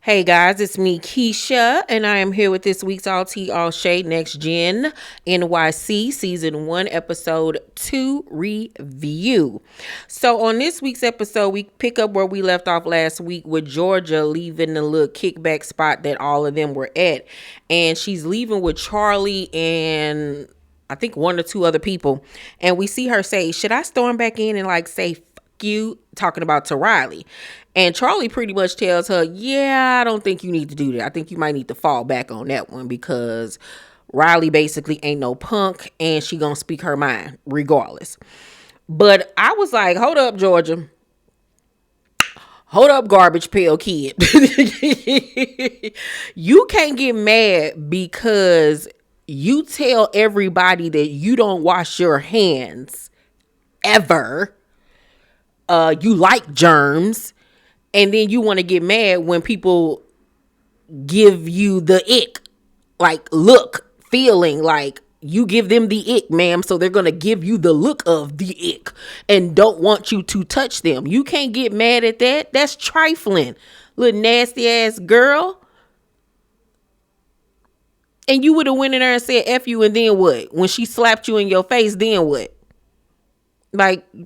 Hey guys, it's me, Keisha, and I am here with this week's All Tea, All Shade Next Gen NYC Season 1, Episode 2 review. So on this week's episode, we pick up where we left off last week with Georgia leaving the little kickback spot that all of them were at. And she's leaving with Charlie and I think one or two other people. And we see her say, should I storm back in and say, fuck you, talking about to Riley? And Charlie pretty much tells her, yeah, I don't think you need to do that. I think you might need to fall back on that one because Riley basically ain't no punk and she gonna speak her mind regardless. But I was like, hold up, Georgia. Hold up, garbage pail kid. You can't get mad because you tell everybody that you don't wash your hands ever. You like germs. And then you want to get mad when people give you the ick, look, feeling like you give them the ick, ma'am. So they're going to give you the look of the ick and don't want you to touch them. You can't get mad at that. That's trifling, little nasty ass girl. And you would have went in there and said F you, and then what? When she slapped you in your face, then what?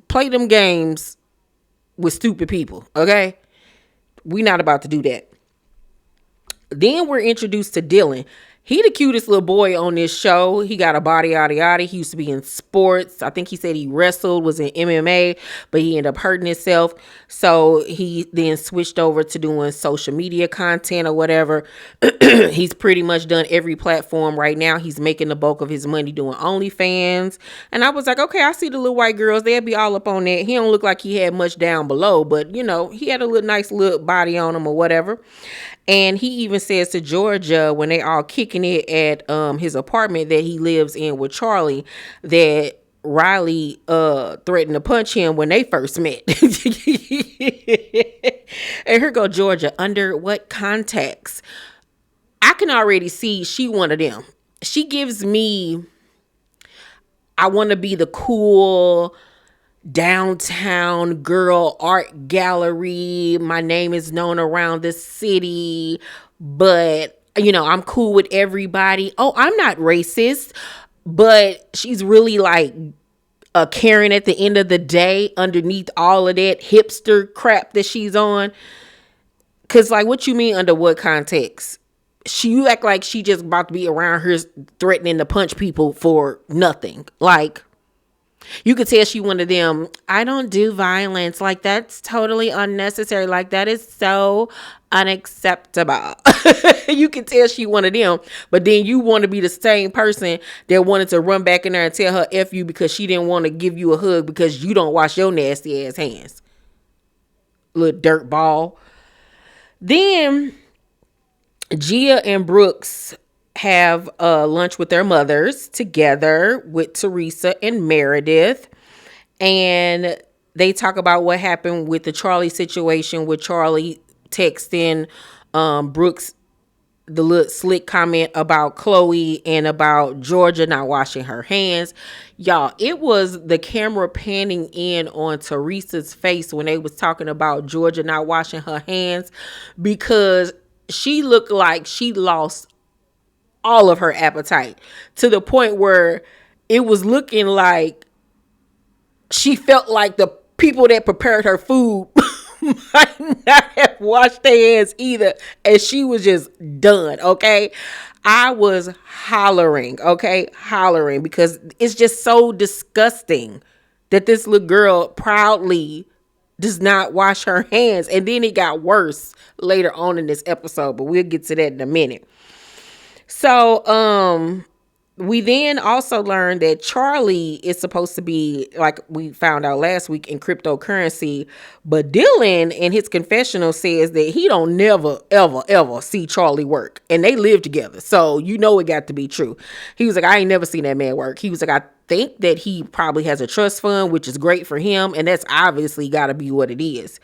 Play them games with stupid people, okay? We not about to do that. Then we're introduced to Dylan. He the cutest little boy on this show. He got a body, yada, yada. He used to be in sports. I think he said he wrestled, was in MMA, but he ended up hurting himself. So he then switched over to doing social media content or whatever. He's pretty much done every platform right now. He's making the bulk of his money doing OnlyFans. And I was like, okay, I see the little white girls. They'll be all up on that. He don't look like he had much down below, but he had a nice little body on him or whatever. And he even says to Georgia when they all kicking it at his apartment that he lives in with Charlie that Riley threatened to punch him when they first met. And here go Georgia. Under what context? I can already see she one of them. She gives me, I want to be the cool downtown girl art gallery. My name is known around the city, but I'm cool with everybody. Oh, I'm not racist, but she's really a Karen at the end of the day underneath all of that hipster crap that she's on. Cause what you mean under what context? You act like she just about to be around here threatening to punch people for nothing. You could tell she one of them, I don't do violence. That's totally unnecessary. That is so unacceptable. You can tell she one of them, but then you want to be the same person that wanted to run back in there and tell her F you because she didn't want to give you a hug because you don't wash your nasty ass hands. Little dirt ball. Then Gia and Brooks have lunch with their mothers together with Teresa and Meredith, and they talk about what happened with the Charlie situation, with Charlie texting Brooks the little slick comment about Chloe and about Georgia not washing her hands. Y'all, it was the camera panning in on Teresa's face when they was talking about Georgia not washing her hands, because she looked like she lost all of her appetite to the point where it was looking like she felt like the people that prepared her food might not have washed their hands either, and she was just done. Okay, I was hollering because it's just so disgusting that this little girl proudly does not wash her hands. And then it got worse later on in this episode, but we'll get to that in a minute. So, we then also learned that Charlie is supposed to be, like we found out last week, in cryptocurrency. But Dylan in his confessional says that he don't never, ever, ever see Charlie work. And they live together. So, it got to be true. He was like, I ain't never seen that man work. He was like, I think that he probably has a trust fund, which is great for him. And that's obviously got to be what it is.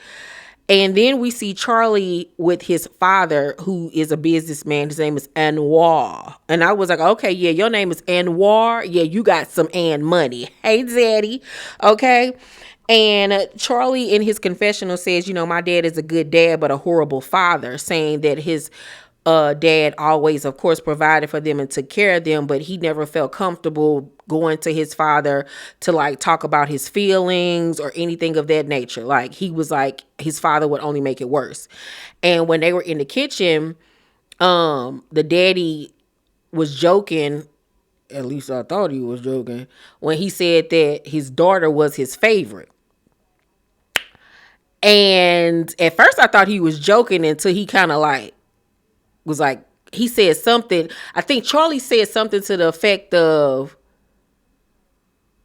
And then we see Charlie with his father, who is a businessman. His name is Anwar. And I was like, okay, yeah, your name is Anwar. Yeah, you got some money. Hey, daddy. Okay. And Charlie in his confessional says, my dad is a good dad, but a horrible father, saying that his dad always, of course, provided for them and took care of them, but he never felt comfortable going to his father to like talk about his feelings or anything of that nature. Like he was like, his father would only make it worse. And when they were in the kitchen, the daddy was joking, at least I thought he was joking, when he said that his daughter was his favorite. And at first I thought he was joking until he kind of like was like, he said something. I think Charlie said something to the effect of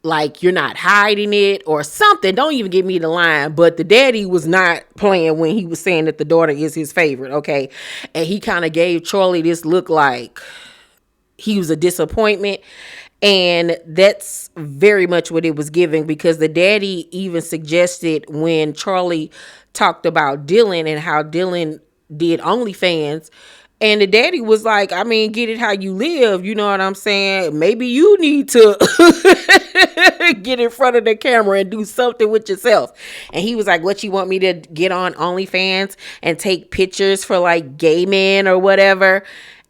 like, you're not hiding it or something. Don't even give me the line. But the daddy was not playing when he was saying that the daughter is his favorite. Okay. And he kind of gave Charlie this look like he was a disappointment. And that's very much what it was giving, because the daddy even suggested when Charlie talked about Dylan and how Dylan did OnlyFans. And the daddy was like, I mean, get it how you live. You know what I'm saying? Maybe you need to get in front of the camera and do something with yourself. And he was like, what, you want me to get on OnlyFans and take pictures for like gay men or whatever?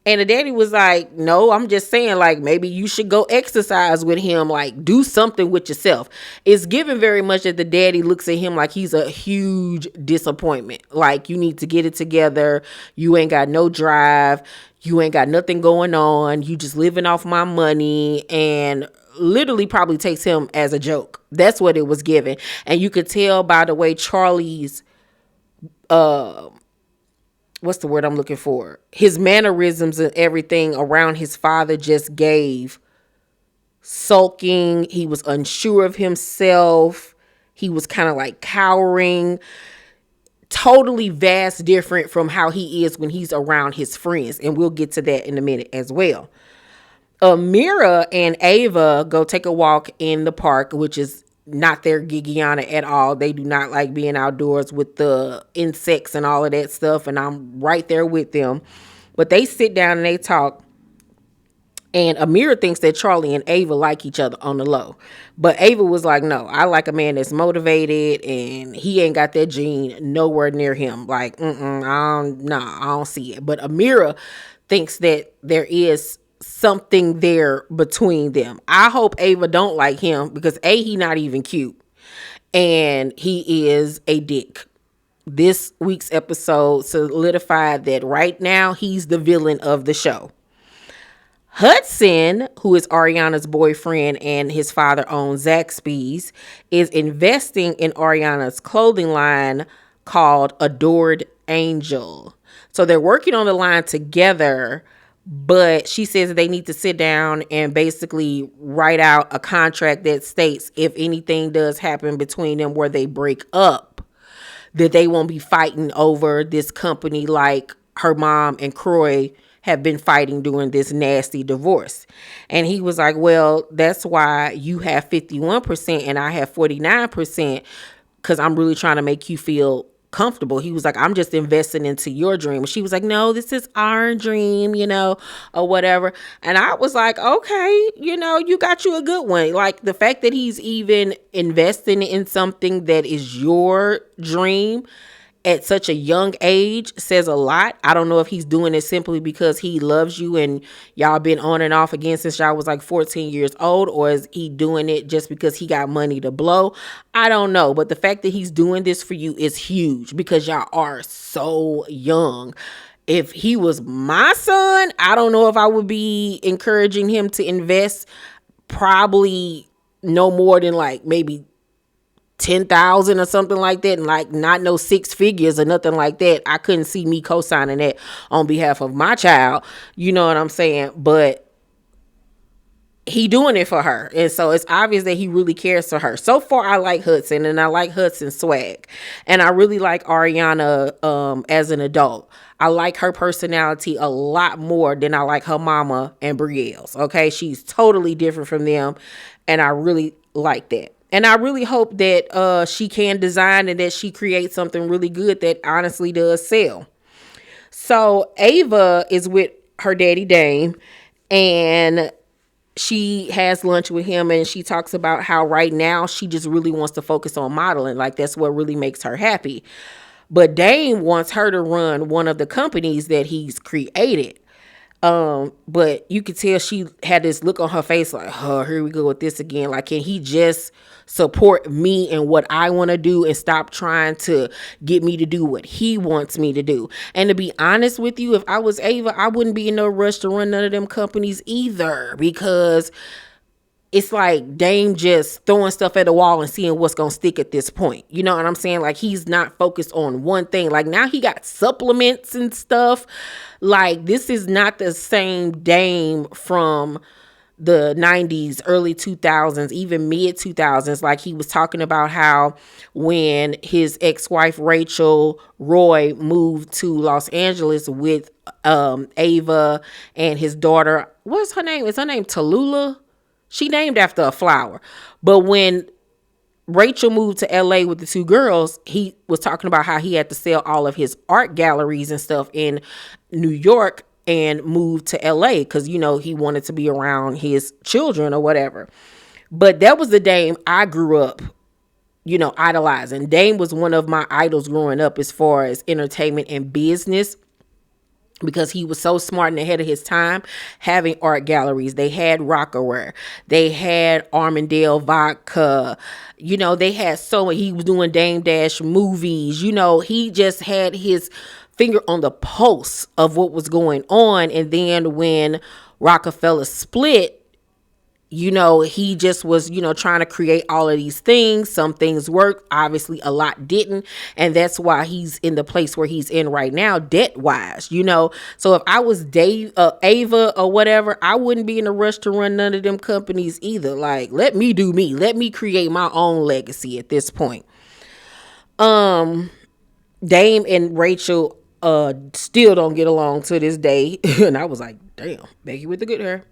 And the daddy was like, no, I'm just saying, like, maybe you should go exercise with him, like, do something with yourself. It's given very much that the daddy looks at him like he's a huge disappointment. Like, you need to get it together. You ain't got no drive. You ain't got nothing going on. You just living off my money, and literally probably takes him as a joke. That's what it was given. And you could tell by the way Charlie's, what's the word I'm looking for? His mannerisms and everything around his father just gave sulking. He was unsure of himself. He was kind of like cowering. Totally vast different from how he is when he's around his friends. And we'll get to that in a minute as well. Mira and Ava go take a walk in the park, which is not their Gigiana at all. They do not like being outdoors with the insects and all of that stuff, and I'm right there with them. But they sit down and they talk, and Amira thinks that Charlie and Ava like each other on the low. But Ava was like, no, I like a man that's motivated, and he ain't got that gene nowhere near him. Like, I don't see it. But Amira thinks that there is something there between them. I hope Ava don't like him, because he not even cute, and he is a dick. This week's episode solidified that right now he's the villain of the show. Hudson, who is Ariana's boyfriend and his father owns Zaxby's, is investing in Ariana's clothing line called Adored Angel. So they're working on the line together, but she says that they need to sit down and basically write out a contract that states if anything does happen between them where they break up, that they won't be fighting over this company like her mom and Croy have been fighting during this nasty divorce. And he was like, well, that's why you have 51% and I have 49%, because I'm really trying to make you feel comfortable. He was like, I'm just investing into your dream. She was like, no, this is our dream, or whatever. And I was like, okay, you got you a good one. Like, the fact that he's even investing in something that is your dream at such a young age says a lot. I don't know if he's doing it simply because he loves you and y'all been on and off again since y'all was like 14 years old, or is he doing it just because he got money to blow? I don't know. But the fact that he's doing this for you is huge, because y'all are so young. If he was my son, I don't know if I would be encouraging him to invest. Probably no more than like maybe 10,000 or something like that, and like not no six figures or nothing like that. I couldn't see me co-signing that on behalf of my child. You know what I'm saying? But he doing it for her, and so it's obvious that he really cares for her. So far, I like Hudson, and I like Hudson's swag, and I really like Ariana as an adult. I like her personality a lot more than I like her mama and Brielle's. Okay, she's totally different from them, and I really like that. And I really hope that she can design and that she creates something really good that honestly does sell. So Ava is with her daddy Dame, and she has lunch with him and she talks about how right now she just really wants to focus on modeling. Like that's what really makes her happy. But Dame wants her to run one of the companies that he's created. But you could tell she had this look on her face like, oh, here we go with this again. Like, can he just support me and what I want to do and stop trying to get me to do what he wants me to do? And to be honest with you, if I was Ava, I wouldn't be in no rush to run none of them companies either, because it's like Dame just throwing stuff at the wall and seeing what's going to stick at this point. You know what I'm saying? Like, he's not focused on one thing. Like, now he got supplements and stuff. Like, this is not the same Dame from the 90s, early 2000s, even mid 2000s. Like, he was talking about how when his ex-wife Rachel Roy moved to Los Angeles with Ava and his daughter, what's her name? Is her name Tallulah? She named after a flower. But when Rachel moved to LA with the two girls, he was talking about how he had to sell all of his art galleries and stuff in New York and moved to LA because, you know, he wanted to be around his children or whatever. But that was the Dame I grew up, you know, idolizing. Dame was one of my idols growing up as far as entertainment and business, because he was so smart and ahead of his time, having art galleries. They had Rockaware. They had Armandale Vodka. You know, they had he was doing Dame Dash movies. You know, he just had his finger on the pulse of what was going on. And then when Rockefeller split, you know, he just was, you know, trying to create all of these things. Some things worked. Obviously, a lot didn't. And that's why he's in the place where he's in right now, debt-wise, you know. So if I was Ava or whatever, I wouldn't be in a rush to run none of them companies either. Like, let me do me. Let me create my own legacy at this point. Dame and Rachel still don't get along to this day. And I was like, damn, Becky with the good hair.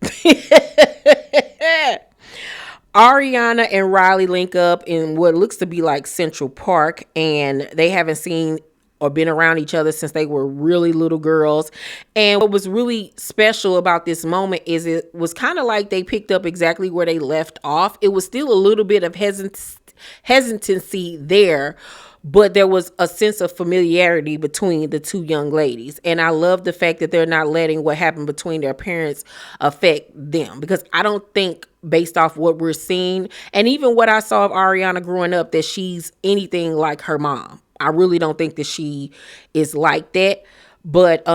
Ariana and Riley link up in what looks to be like Central Park, and they haven't seen or been around each other since they were really little girls. And what was really special about this moment is it was kind of like they picked up exactly where they left off. It was still a little bit of hesitancy there, but there was a sense of familiarity between the two young ladies. And I love the fact that they're not letting what happened between their parents affect them, because I don't think, based off what we're seeing and even what I saw of Ariana growing up, that she's anything like her mom. I really don't think that she is like that. But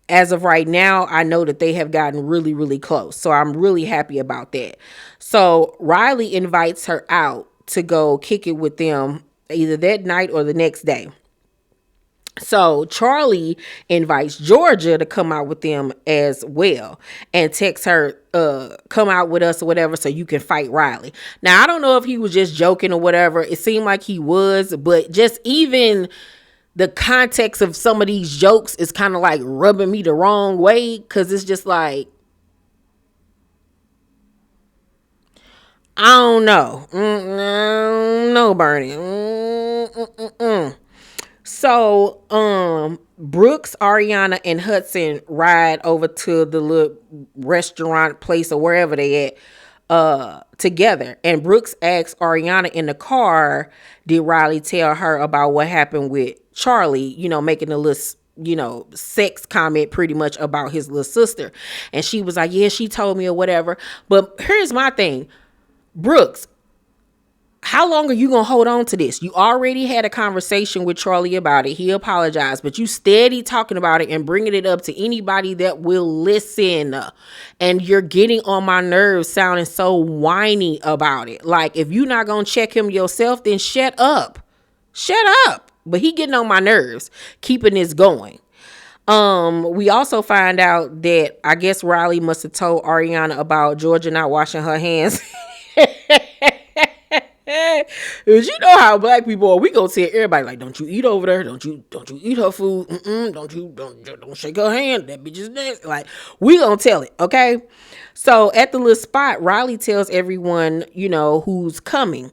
as of right now, I know that they have gotten really, really close. So I'm really happy about that. So Riley invites her out to go kick it with them either that night or the next day. So Charlie invites Georgia to come out with them as well and texts her, come out with us or whatever so you can fight Riley. Now, I don't know if he was just joking or whatever. It seemed like he was, but just even the context of some of these jokes is kind of like rubbing me the wrong way, because it's just like, I don't know. No, Bernie. So, Brooks, Ariana, and Hudson ride over to the little restaurant place or wherever they at together. And Brooks asks Ariana in the car, did Riley tell her about what happened with Charlie, you know, making a little, you know, sex comment pretty much about his little sister. And she was like, yeah, she told me or whatever. But here's my thing. Brooks, how long are you going to hold on to this? You already had a conversation with Charlie about it. He apologized, but you steady talking about it and bringing it up to anybody that will listen. And you're getting on my nerves sounding so whiny about it. Like, if you're not going to check him yourself, then shut up. Shut up. But he getting on my nerves, keeping this going. We also find out that I guess Riley must have told Ariana about Georgia not washing her hands. Cause you know how black people are. We gonna tell everybody, like, don't you eat over there, don't you eat her food, don't shake her hand, that bitch is nasty. Like, we gonna tell it, okay? So at the little spot, Riley tells everyone, you know, who's coming.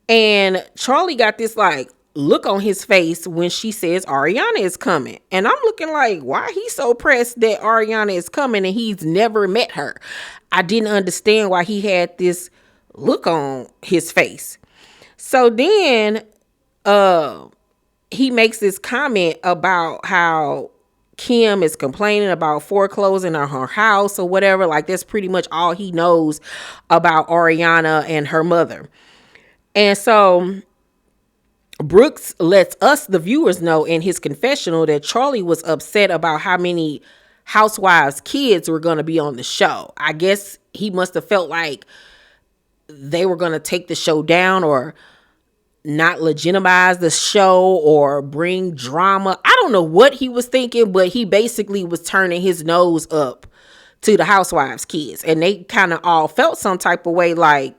And Charlie got this like, look on his face when she says Ariana is coming. And I'm looking like, why he so pressed that Ariana is coming and he's never met her? I didn't understand why he had this look on his face. So then he makes this comment about how Kim is complaining about foreclosing on her house or whatever. Like, that's pretty much all he knows about Ariana and her mother. And so Brooks lets us, the viewers, know in his confessional that Charlie was upset about how many housewives' kids were going to be on the show. I guess he must have felt like they were going to take the show down or not legitimize the show or bring drama. I don't know what he was thinking, but he basically was turning his nose up to the housewives' kids. And they kind of all felt some type of way, like,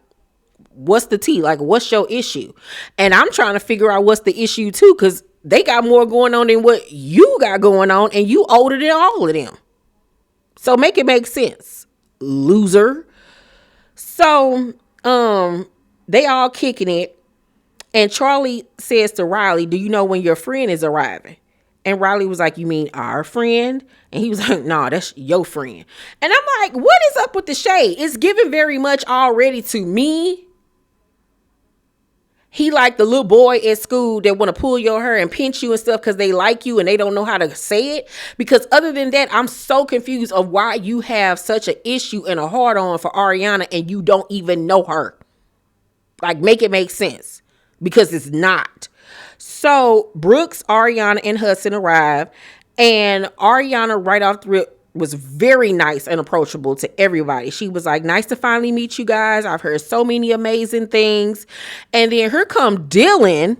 what's the tea? Like, what's your issue? And I'm trying to figure out what's the issue too, because they got more going on than what you got going on, and you older than all of them. So make it make sense, loser. So they all kicking it. And Charlie says to Riley, do you know when your friend is arriving? And Riley was like, you mean our friend? And he was like, nah, that's your friend. And I'm like, what is up with the shade? It's given very much already to me. He like the little boy at school that want to pull your hair and pinch you and stuff because they like you and they don't know how to say it. Because other than that, I'm so confused of why you have such an issue and a hard on for Ariana and you don't even know her. Like, make it make sense. Because it's not. So Brooks, Ariana, and Hudson arrive, and Ariana right off the rip was very nice and approachable to everybody. She was like, nice to finally meet you guys. I've heard so many amazing things. And then here come Dylan,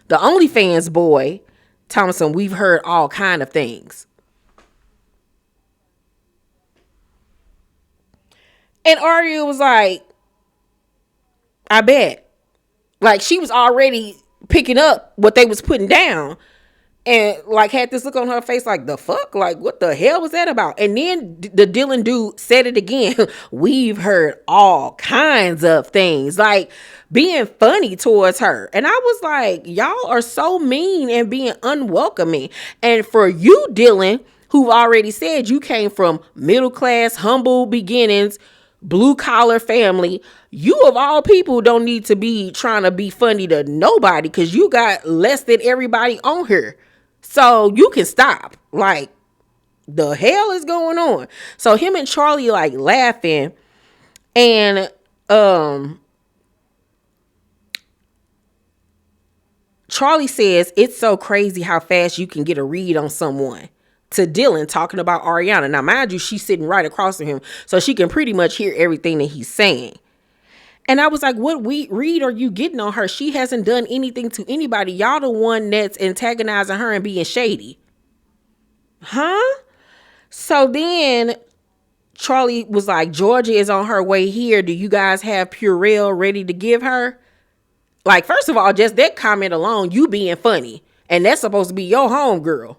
the OnlyFans boy, Thompson. We've heard all kind of things. And Aria was like, I bet. Like, she was already picking up what they was putting down and like had this look on her face like, the fuck? Like, what the hell was that about? And then the Dylan dude said it again. We've heard all kinds of things, like being funny towards her. And I was like, y'all are so mean and being unwelcoming. And for you, Dylan, who already said you came from middle class, humble beginnings, blue collar family, you of all people don't need to be trying to be funny to nobody because you got less than everybody on here. So you can stop. Like, the hell is going on? So him and Charlie like laughing, and Charlie says it's so crazy how fast you can get a read on someone. To Dylan talking about Ariana. Now, mind you, she's sitting right across from him, so she can pretty much hear everything that he's saying. And I was like, what read are you getting on her? She hasn't done anything to anybody. Y'all the one that's antagonizing her and being shady. Huh? So then Charlie was like, Georgia is on her way here. Do you guys have Purell ready to give her? Like, first of all, just that comment alone, you being funny. And that's supposed to be your homegirl,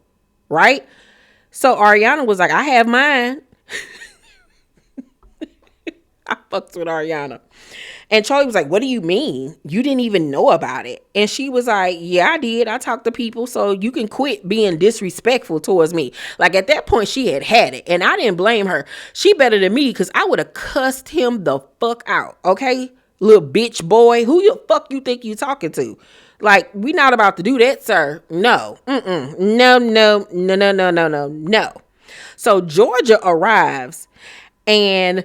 right? So Ariana was like, I have mine. I fucked with Ariana. And Charlie was like, what do you mean? You didn't even know about it. And she was like, yeah, I did. I talked to people, so you can quit being disrespectful towards me. Like, at that point, she had it. And I didn't blame her. She better than me because I would have cussed him the fuck out. Okay? Little bitch boy. Who the fuck you think you talking to? Like, we not about to do that, sir. No. No. So Georgia arrives, and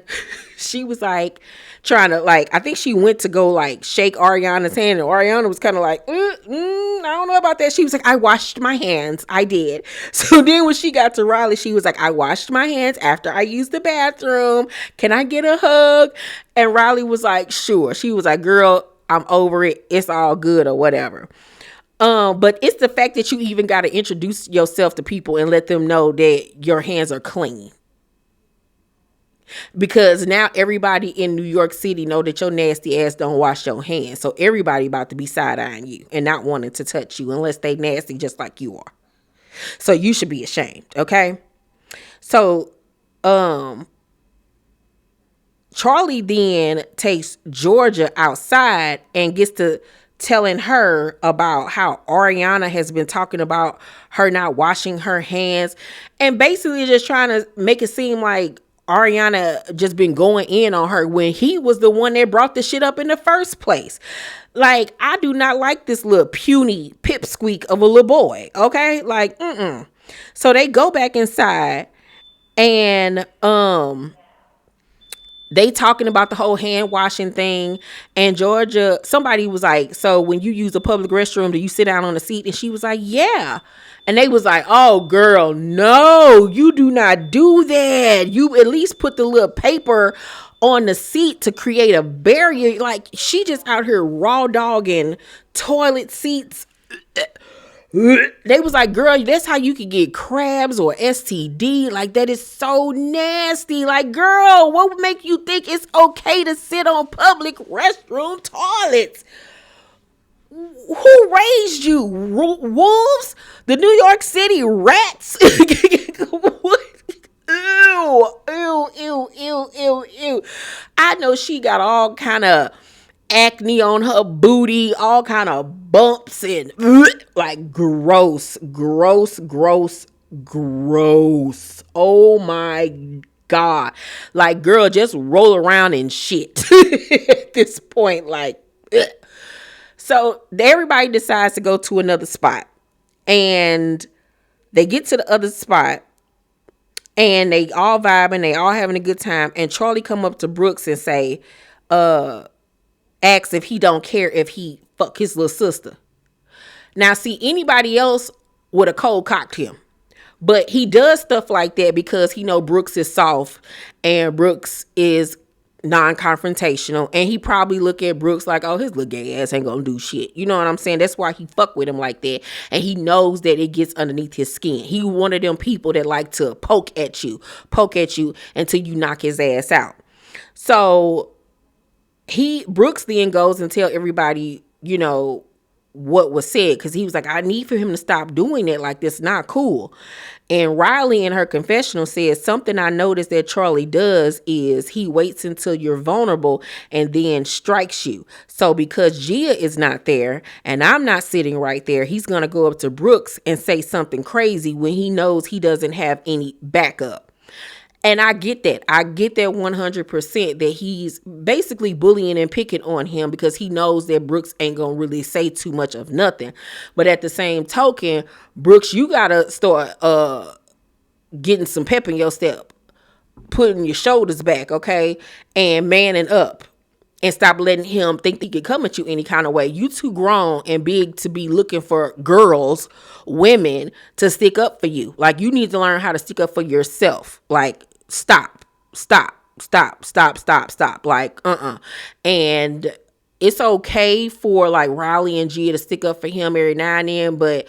she was like trying to, like, I think she went to go like shake Ariana's hand, and Ariana was kind of like, I don't know about that. She was like, I washed my hands. I did. So then when she got to Riley, she was like, I washed my hands after I used the bathroom. Can I get a hug? And Riley was like, sure. She was like, girl, I'm over it. It's all good or whatever. But it's the fact that you even got to introduce yourself to people and let them know that your hands are clean. Because now everybody in New York City know that your nasty ass don't wash your hands. So everybody about to be side-eyeing you and not wanting to touch you unless they nasty just like you are. So you should be ashamed, okay? So, Charlie then takes Georgia outside and gets to telling her about how Ariana has been talking about her not washing her hands, and basically just trying to make it seem like Ariana just been going in on her when he was the one that brought the shit up in the first place. Like, I do not like this little puny pipsqueak of a little boy, okay? Like, So they go back inside, and they talking about the whole hand washing thing. And Georgia, somebody was like, so when you use a public restroom, do you sit down on the seat? And she was like, yeah. And they was like, oh girl, no, you do not do that. You at least put the little paper on the seat to create a barrier. Like, she just out here raw dogging toilet seats. They was like, girl, that's how you can get crabs or STD. Like, that is so nasty. Like, girl, what would make you think it's okay to sit on public restroom toilets? Who raised you? Wolves? The New York City rats? Ew. I know she got all kind of acne on her booty, all kind of bumps, and like gross. Oh my God. Like, girl, just roll around in shit at this point. Like, ugh. So everybody decides to go to another spot, and they get to the other spot, and they all vibing, they all having a good time. And Charlie come up to Brooks and say, asks if he don't care if he fuck his little sister. Now, see, anybody else would have cold cocked him, but he does stuff like that because he know Brooks is soft and Brooks is non-confrontational, and he probably look at Brooks like, oh, his little gay ass ain't gonna do shit. You know what I'm saying? That's why he fuck with him like that, and he knows that it gets underneath his skin. He one of them people that like to poke at you until you knock his ass out. So Brooks then goes and tell everybody, you know, what was said, because he was like, I need for him to stop doing that. Like, this not cool. And Riley in her confessional says, something I noticed that Charlie does is he waits until you're vulnerable and then strikes you. So because Gia is not there and I'm not sitting right there, he's going to go up to Brooks and say something crazy when he knows he doesn't have any backup. And I get that. I get that 100% that he's basically bullying and picking on him because he knows that Brooks ain't going to really say too much of nothing. But at the same token, Brooks, you got to start getting some pep in your step, putting your shoulders back, okay, and manning up. And stop letting him think he can come at you any kind of way. You too grown and big to be looking for girls, women, to stick up for you. Like, you need to learn how to stick up for yourself. Like, stop. Like, And it's okay for, like, Riley and Gia to stick up for him every now and then, but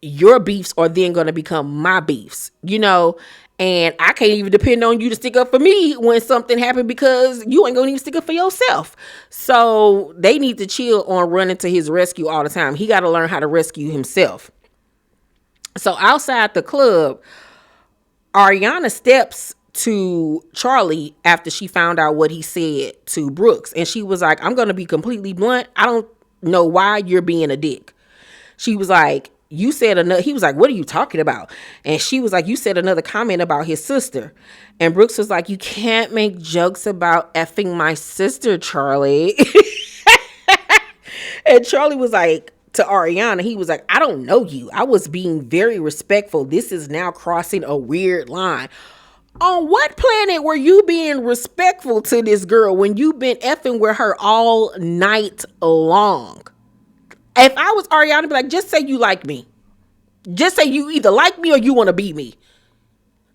your beefs are then going to become my beefs, you know? And I can't even depend on you to stick up for me when something happened, because you ain't gonna even stick up for yourself. So they need to chill on running to his rescue all the time. He got to learn how to rescue himself. So outside the club, Ariana steps to Charlie after she found out what he said to Brooks. And she was like, I'm going to be completely blunt. I don't know why you're being a dick. She was like, you said another, he was like, what are you talking about? And she was like, you said another comment about his sister. And Brooks was like, you can't make jokes about effing my sister, Charlie. And Charlie was like, to Ariana, he was like, I don't know you. I was being very respectful. This is now crossing a weird line. On what planet were you being respectful to this girl when you've been effing with her all night long? If I was Ariana, I'd be like, just say you like me. Just say you either like me or you want to be me.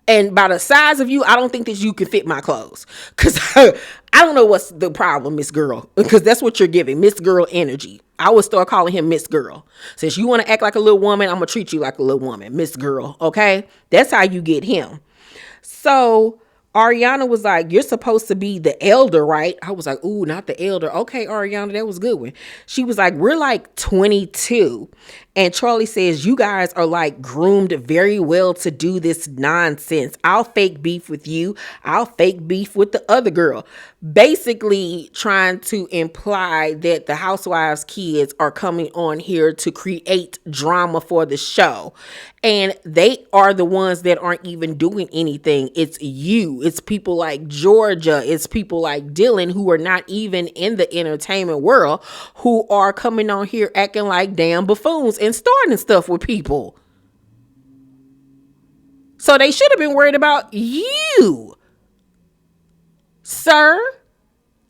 And by the size of you, I don't think that you can fit my clothes. Because I don't know what's the problem, Miss Girl. Because that's what you're giving, Miss Girl energy. I would start calling him Miss Girl. Since you want to act like a little woman, I'm going to treat you like a little woman, Miss Girl. Okay? That's how you get him. So Ariana was like, you're supposed to be the elder, right? I was like, ooh, not the elder. Okay, Ariana, that was a good one. She was like, we're like 22. And Charlie says, you guys are like groomed very well to do this nonsense. I'll fake beef with you. I'll fake beef with the other girl. Basically trying to imply that the housewives' kids are coming on here to create drama for the show. And they are the ones that aren't even doing anything. It's you. It's people like Georgia. It's people like Dylan who are not even in the entertainment world who are coming on here acting like damn buffoons and starting stuff with people. So they should have been worried about you, sir.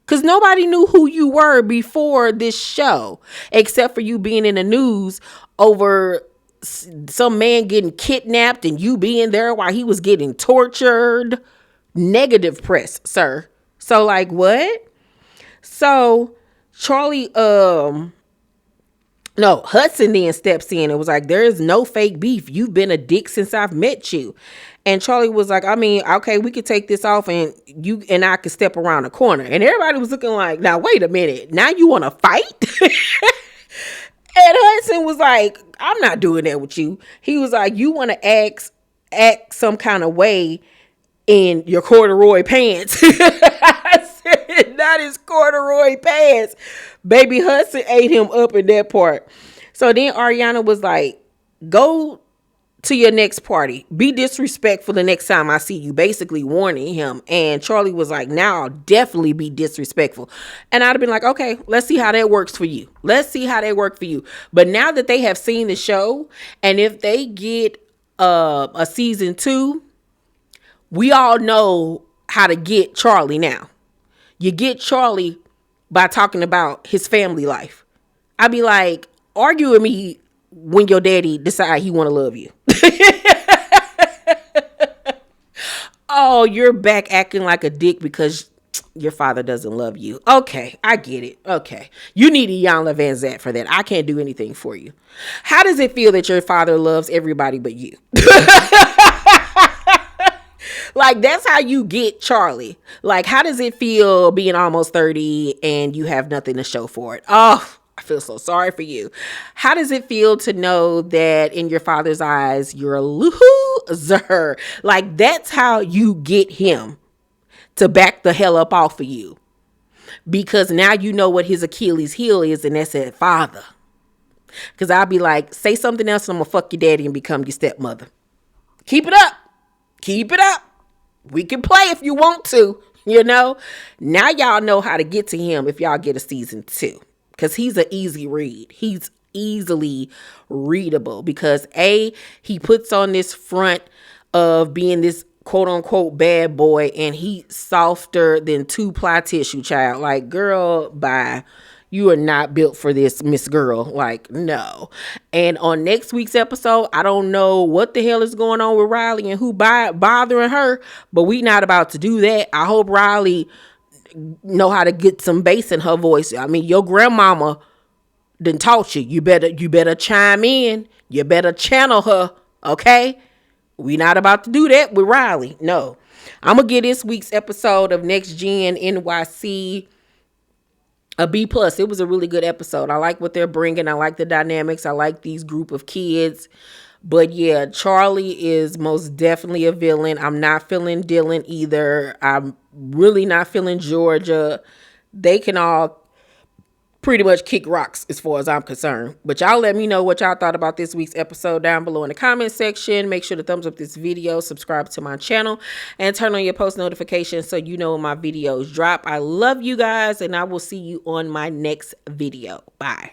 Because nobody knew who you were before this show, except for you being in the news over some man getting kidnapped and you being there while he was getting tortured. Negative press, sir. So like what? So Charlie, no, Hudson then steps in and was like, there is no fake beef. You've been a dick since I've met you. And Charlie was like, I mean, okay, we could take this off and you and I could step around the corner. And everybody was looking like, now, wait a minute. Now you want to fight? And Hudson was like, I'm not doing that with you. He was like, you want to act some kind of way in your corduroy pants. I said, not his corduroy pants. Baby Hudson ate him up in that part. So then Ariana was like, go to your next party. Be disrespectful the next time I see you. Basically warning him. And Charlie was like, now I'll definitely be disrespectful. And I'd have been like, okay, let's see how that works for you. Let's see how that works for you. But now that they have seen the show, and if they get a season 2, we all know how to get Charlie now. You get Charlie by talking about his family life. I'd be like, argue with me when your daddy decide he want to love you. Oh, you're back acting like a dick because your father doesn't love you. Okay, I get it. Okay. You need Iyanla Vanzant for that. I can't do anything for you. How does it feel that your father loves everybody but you? Like, that's how you get Charlie. Like, how does it feel being almost 30 and you have nothing to show for it? Oh, I feel so sorry for you. How does it feel to know that in your father's eyes, you're a loser? Like, that's how you get him to back the hell up off of you. Because now you know what his Achilles heel is, and that's that father. Because I'll be like, say something else and I'm going to fuck your daddy and become your stepmother. Keep it up. Keep it up. We can play if you want to, you know. Now y'all know how to get to him if y'all get a season 2. Because he's an easy read. He's easily readable because he puts on this front of being this quote unquote bad boy and he's softer than 2-ply tissue, child. Like, girl, bye. You are not built for this, Miss Girl. Like, no. And on next week's episode, I don't know what the hell is going on with Riley and who bothering her, but we not about to do that. I hope Riley know how to get some bass in her voice. I mean, your grandmama done taught you. You better chime in. You better channel her, okay? We not about to do that with Riley. No. I'm going to give this week's episode of Next Gen NYC a B+. It was a really good episode. I like what they're bringing. I like the dynamics. I like these group of kids. But yeah, Charlie is most definitely a villain. I'm not feeling Dylan either. I'm really not feeling Georgia. They can all pretty much kick rocks as far as I'm concerned. But y'all let me know what y'all thought about this week's episode down below in the comment section. Make sure to thumbs up this video, subscribe to my channel, and turn on your post notifications so you know when my videos drop. I love you guys, and I will see you on my next video. Bye.